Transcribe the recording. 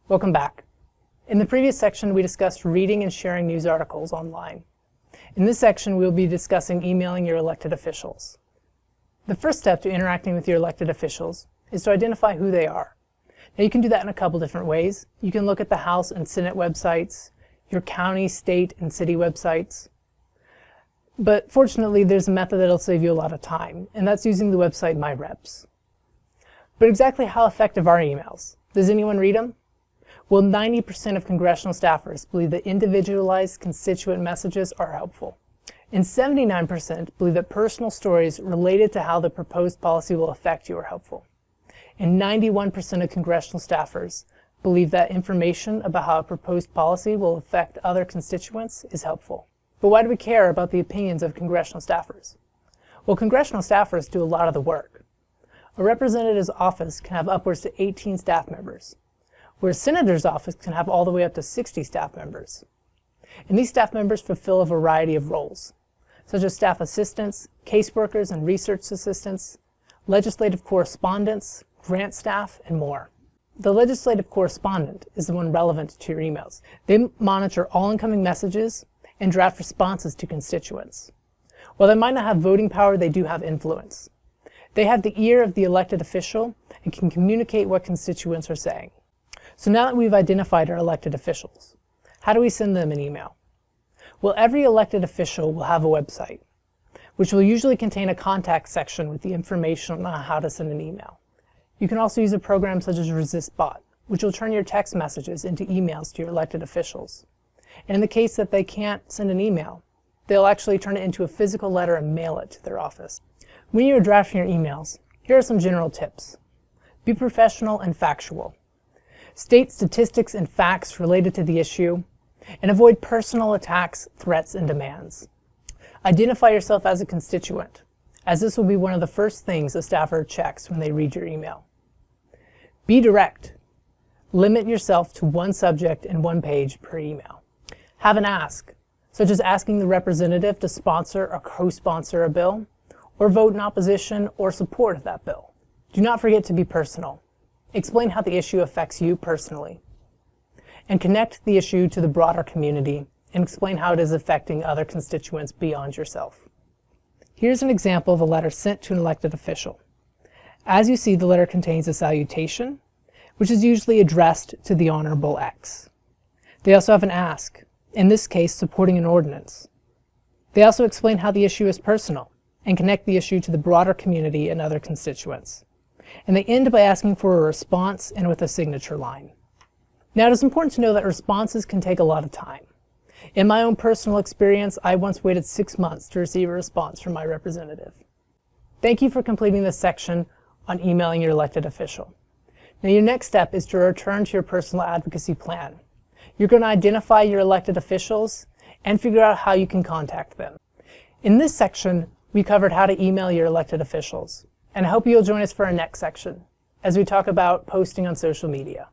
Welcome back. In the previous section, we discussed reading and sharing news articles online. In this section, we will be discussing emailing your elected officials. The first step to interacting with your elected officials is to identify who they are. Now, you can do that in a couple different ways. You can look at the House and Senate websites, your county, state, and city websites. But fortunately, there's a method that'll save you a lot of time, and that's using the website MyReps. But exactly how effective are emails? Does anyone read them? Well, 90% of congressional staffers believe that individualized constituent messages are helpful. And 79% believe that personal stories related to how the proposed policy will affect you are helpful. And 91% of congressional staffers believe that information about how a proposed policy will affect other constituents is helpful. But why do we care about the opinions of congressional staffers? Well, congressional staffers do a lot of the work. A representative's office can have upwards to 18 staff members, where a senator's office can have all the way up to 60 staff members. And these staff members fulfill a variety of roles, such as staff assistants, caseworkers and research assistants, legislative correspondents, grant staff, and more. The legislative correspondent is the one relevant to your emails. They monitor all incoming messages and draft responses to constituents. While they might not have voting power, they do have influence. They have the ear of the elected official and can communicate what constituents are saying. So now that we've identified our elected officials, how do we send them an email? Well, every elected official will have a website, which will usually contain a contact section with the information on how to send an email. You can also use a program such as ResistBot, which will turn your text messages into emails to your elected officials. And in the case that they can't send an email, they'll actually turn it into a physical letter and mail it to their office. When you're drafting your emails, here are some general tips. Be professional and factual. State statistics and facts related to the issue, and avoid personal attacks, threats, and demands. Identify yourself as a constituent, as this will be one of the first things a staffer checks when they read your email. Be direct. Limit yourself to one subject and one page per email. Have an ask, such as asking the representative to sponsor or co-sponsor a bill, or vote in opposition or support of that bill. Do not forget to be personal. Explain how the issue affects you personally. And connect the issue to the broader community and explain how it is affecting other constituents beyond yourself. Here's an example of a letter sent to an elected official. As you see, the letter contains a salutation, which is usually addressed to the Honorable X. They also have an ask, in this case supporting an ordinance. They also explain how the issue is personal and connect the issue to the broader community and other constituents. And they end by asking for a response and with a signature line. Now, it is important to know that responses can take a lot of time. In my own personal experience, I once waited 6 months to receive a response from my representative. Thank you for completing this section on emailing your elected official. Now, your next step is to return to your personal advocacy plan. You're going to identify your elected officials and figure out how you can contact them. In this section, we covered how to email your elected officials. And I hope you'll join us for our next section as we talk about posting on social media.